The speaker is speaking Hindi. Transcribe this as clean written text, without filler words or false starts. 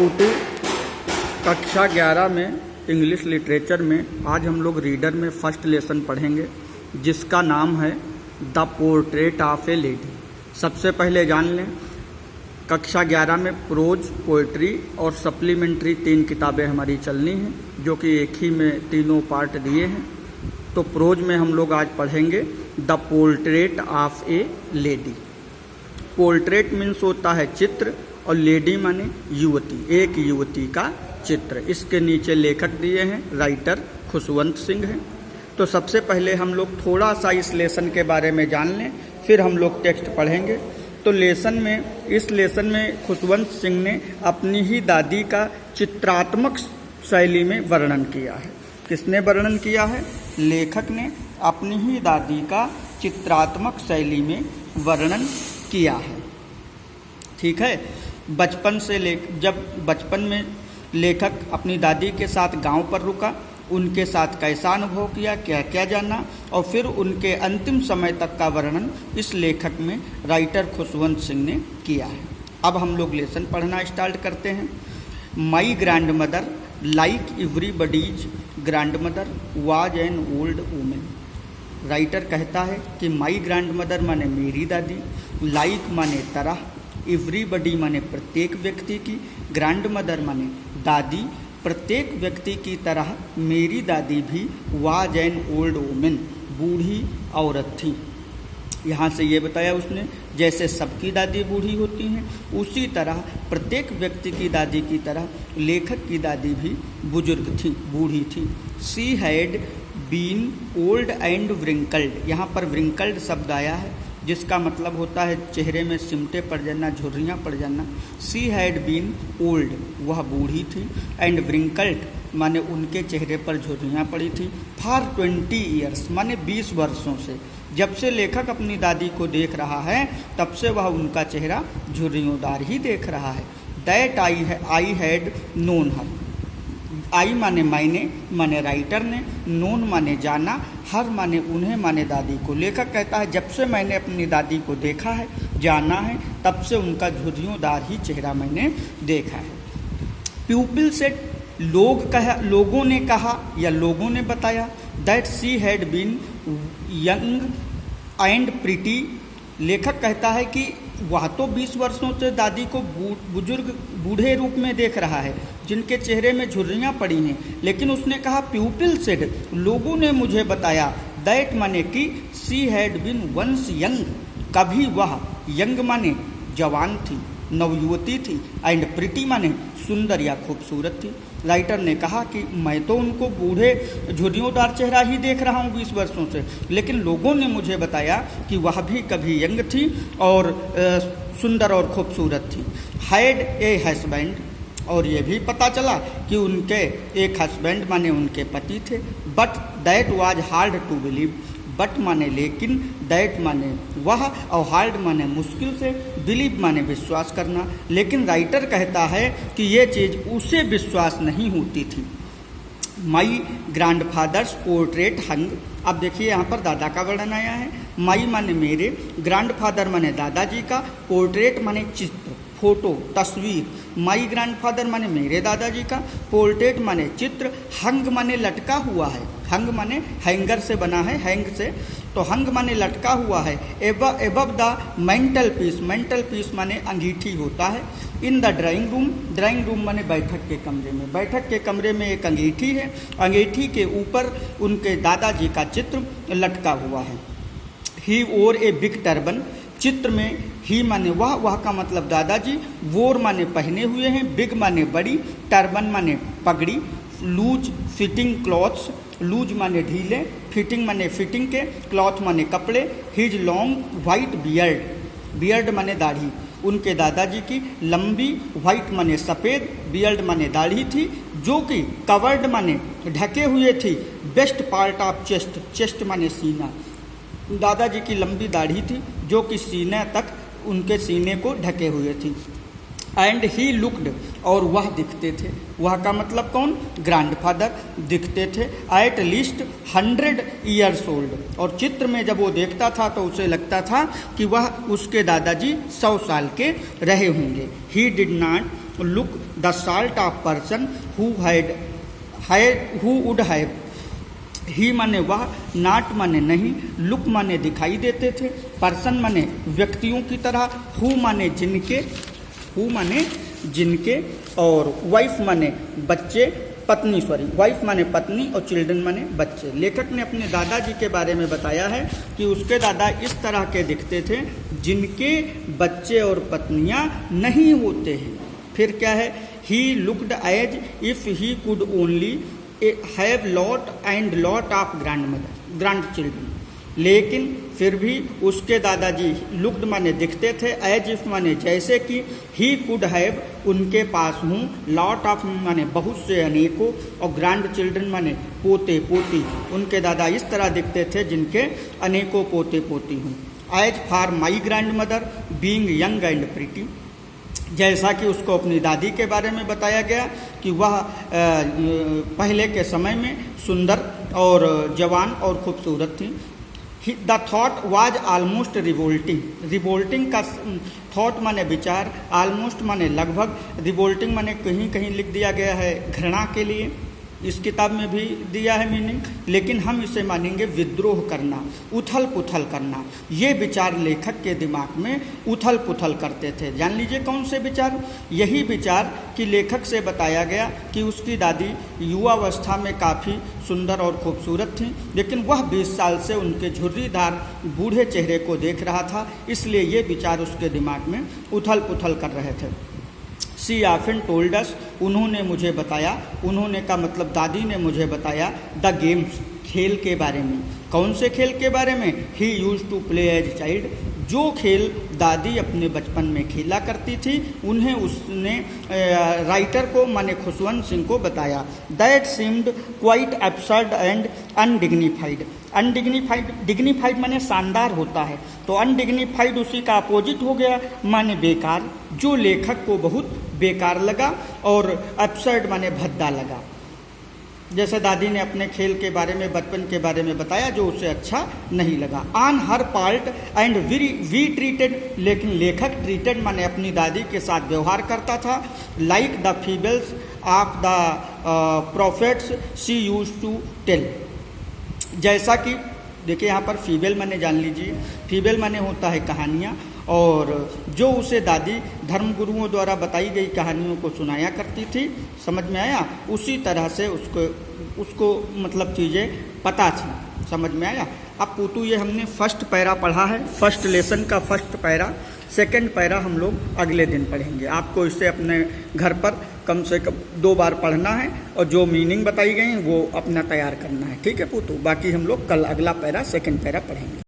फूटू कक्षा 11 में इंग्लिश लिटरेचर में आज हम लोग रीडर में फर्स्ट लेसन पढ़ेंगे जिसका नाम है the portrait of A lady. सबसे पहले जान लें, कक्षा 11 में प्रोज, पोइट्री और सप्लीमेंट्री 3 किताबें हमारी चलनी हैं जो कि एक ही में तीनों पार्ट दिए हैं। तो प्रोज में हम लोग आज पढ़ेंगे the portrait of A lady. Portrait means होता है चित्र और लेडी माने युवती, एक युवती का चित्र। इसके नीचे लेखक दिए हैं, राइटर खुशवंत सिंह हैं। तो सबसे पहले हम लोग थोड़ा सा इस लेसन के बारे में जान लें, फिर हम लोग टेक्स्ट पढ़ेंगे। तो इस लेसन में खुशवंत सिंह ने अपनी ही दादी का चित्रात्मक शैली में वर्णन किया है। किसने वर्णन किया है? लेखक ने अपनी ही दादी का चित्रात्मक शैली में वर्णन किया है। ठीक है। जब बचपन में लेखक अपनी दादी के साथ गांव पर रुका, उनके साथ कैसा अनुभव किया, क्या क्या जाना, और फिर उनके अंतिम समय तक का वर्णन इस लेखक में राइटर खुशवंत सिंह ने किया है। अब हम लोग लेसन पढ़ना स्टार्ट करते हैं। My grand mother like everybody's grand mother was an old women. Writer कहता है कि माई ग्रैंड मदर माने मेरी दादी, लाइक माने तरह, एवरीबडी माने प्रत्येक व्यक्ति की, ग्रैंड मदर माने दादी, प्रत्येक व्यक्ति की तरह मेरी दादी भी वाज एन ओल्ड वुमेन, बूढ़ी औरत थी। यहाँ से ये बताया उसने, जैसे सबकी दादी बूढ़ी होती हैं उसी तरह प्रत्येक व्यक्ति की दादी की तरह लेखक की दादी भी बुजुर्ग थी, बूढ़ी थी। She had been old and wrinkled. यहाँ पर व्रिंकल्ड शब्द आया है जिसका मतलब होता है चेहरे में सिमटे पड़ जाना, झुर्रियाँ पड़ जाना। सी हैड बीन ओल्ड, वह बूढ़ी थी, एंड व्रिंकल्ड माने उनके चेहरे पर झुर्रियाँ पड़ी थी। फॉर 20 ईयर्स माने 20 वर्षों से, जब से लेखक अपनी दादी को देख रहा है तब से वह उनका चेहरा झुर्रियोंदार ही देख रहा है। That I had known her. I माने मैंने, माने राइटर ने, नोन माने जाना, हर माने उन्हें, माने दादी को। लेखक कहता है जब से मैंने अपनी दादी को देखा है, जाना है, तब से उनका झुर्रियोंदार ही चेहरा मैंने देखा है। प्यूपिल से लोगों ने कहा या लोगों ने बताया that she had been young and pretty. लेखक कहता है कि वह तो 20 वर्षों से दादी को बूढ़े रूप में देख रहा है जिनके चेहरे में झुर्रियाँ पड़ी हैं, लेकिन उसने कहा प्यूपिल सेड, लोगों ने मुझे बताया, दैट माने कि she had been once young, कभी वह, यंग माने जवान थी, नवयुवती थी, एंड प्रिटी माने सुंदर या खूबसूरत थी। राइटर ने कहा कि मैं तो उनको बूढ़े झुर्रियोंदार चेहरा ही देख रहा हूँ 20 वर्षों से, लेकिन लोगों ने मुझे बताया कि वह भी कभी यंग थी और सुंदर और खूबसूरत थी। हैड ए हस्बैंड, और ये भी पता चला कि उनके एक हस्बैंड माने उनके पति थे। But that was hard to believe. But माने लेकिन, दैट माने वह, और हार्ड माने मुश्किल से, बिलीव माने विश्वास करना। लेकिन राइटर कहता है कि ये चीज़ उसे विश्वास नहीं होती थी। माई ग्रैंडफादर्स पोर्ट्रेट हंग। अब देखिए यहाँ पर दादा का वर्णन आया है। माई माने मेरे, ग्रैंडफादर माने दादाजी का, पोर्ट्रेट माने चित्र, फोटो, तस्वीर। माई ग्रैंडफादर माने मेरे दादाजी का, पोर्ट्रेट माने चित्र, हंग माने लटका हुआ है। हंग माने हैंगर से बना है, हैंग से, तो हंग माने लटका हुआ है। Above the mental peace, mental peace माने अंगीठी होता है। In the drawing room, drawing room माने बैठक के कमरे में, बैठक के कमरे में एक अंगीठी है, अंगीठी के ऊपर उनके दादाजी का चित्र लटका हुआ है। ही वोर ए बिग टर्बन। चित्र में ही माने वह का मतलब दादाजी, वोर माने पहने हुए हैं, बिग माने बड़ी, टर्बन माने पगड़ी। लूज फिटिंग क्लॉथ्स, लूज माने ढीले, फिटिंग माने फिटिंग के, क्लॉथ माने कपड़े। His long white beard, beard माने दाढ़ी, उनके दादाजी की लंबी, वाइट माने सफ़ेद, बियर्ड माने दाढ़ी थी, जो कि कवर्ड माने ढके हुए थी, best part of chest, chest माने सीना। दादाजी की लंबी दाढ़ी थी जो कि सीने तक, उनके सीने को ढके हुए थी। एंड ही लुक्ड, और वह दिखते थे, वह का मतलब कौन? ग्रैंडफादर दिखते थे। एट लीस्ट 100 ईयर्स ओल्ड, और चित्र में जब वो देखता था तो उसे लगता था कि वह उसके दादाजी 100 साल के रहे होंगे। He did not look the sort of person who would have. He माने वह, नॉट माने नहीं, लुक माने दिखाई देते थे, पर्सन माने व्यक्तियों की तरह, हु माने जिनके, और वाइफ माने बच्चे, पत्नी वाइफ माने पत्नी, और चिल्ड्रन माने बच्चे। लेखक ने अपने दादाजी के बारे में बताया है कि उसके दादा इस तरह के दिखते थे जिनके बच्चे और पत्नियां नहीं होते हैं। फिर क्या है, he looked as if he could only have lot of grandchildren. लेकिन फिर भी उसके दादाजी लुक्ड माने दिखते थे, एज इफ माने जैसे कि, ही कुड हैव उनके पास हूँ, लॉट ऑफ माने बहुत से अनेकों, और ग्रैंड चिल्ड्रन माने पोते पोती। उनके दादा इस तरह दिखते थे जिनके अनेकों पोते पोती हूँ। As for my grandmother being young and pretty. जैसा कि उसको अपनी दादी के बारे में बताया गया कि वह पहले के समय में सुंदर और जवान और खूबसूरत थी। The thought was almost revolting का थॉट माने विचार, आलमोस्ट माने लगभग, रिवोल्टिंग माने कहीं कहीं लिख दिया गया है घृणा के लिए, इस किताब में भी दिया है मीनिंग, लेकिन हम इसे मानेंगे विद्रोह करना, उथल पुथल करना। ये विचार लेखक के दिमाग में उथल पुथल करते थे। जान लीजिए कौन से विचार, यही विचार कि लेखक से बताया गया कि उसकी दादी युवावस्था में काफ़ी सुंदर और खूबसूरत थी, लेकिन वह 20 साल से उनके झुर्रीदार बूढ़े चेहरे को देख रहा था, इसलिए ये विचार उसके दिमाग में उथल पुथल कर रहे थे। सी ऑफन टोल्ड अस, उन्होंने मुझे बताया, उन्होंने का मतलब दादी ने मुझे बताया, द गेम्स खेल के बारे में। कौन से खेल के बारे में, he used to play as child, जो खेल दादी अपने बचपन में खेला करती थी उन्हें उसने राइटर को माने खुशवंत सिंह को बताया। That seemed quite absurd and undignified. Dignified माने शानदार होता है, तो अनडिग्निफाइड उसी का अपोजिट हो गया माने बेकार, जो लेखक को बहुत बेकार लगा, और एब्सर्ड माने भद्दा लगा। जैसे दादी ने अपने खेल के बारे में, बचपन के बारे में बताया जो उसे अच्छा नहीं लगा। On her part and we treated, लेकिन लेखक ट्रीटेड माने अपनी दादी के साथ व्यवहार करता था, like the fables of the prophets she used to tell. जैसा कि देखिए यहाँ पर फीमेल माने जान लीजिए, फीमेल माने होता है कहानियाँ, और जो उसे दादी धर्मगुरुओं द्वारा बताई गई कहानियों को सुनाया करती थी, समझ में आया, उसी तरह से उसको मतलब चीज़ें पता थी, समझ में आया। अब पूतू ये हमने फर्स्ट पैरा पढ़ा है, फर्स्ट लेसन का फर्स्ट पैरा, सेकंड पैरा हम लोग अगले दिन पढ़ेंगे। आपको इसे अपने घर पर कम से कम 2 बार पढ़ना है, और जो मीनिंग बताई गई वो अपना तैयार करना है, ठीक है पूतू। बाकी हम लोग कल अगला पैरा, सेकंड पैरा पढ़ेंगे।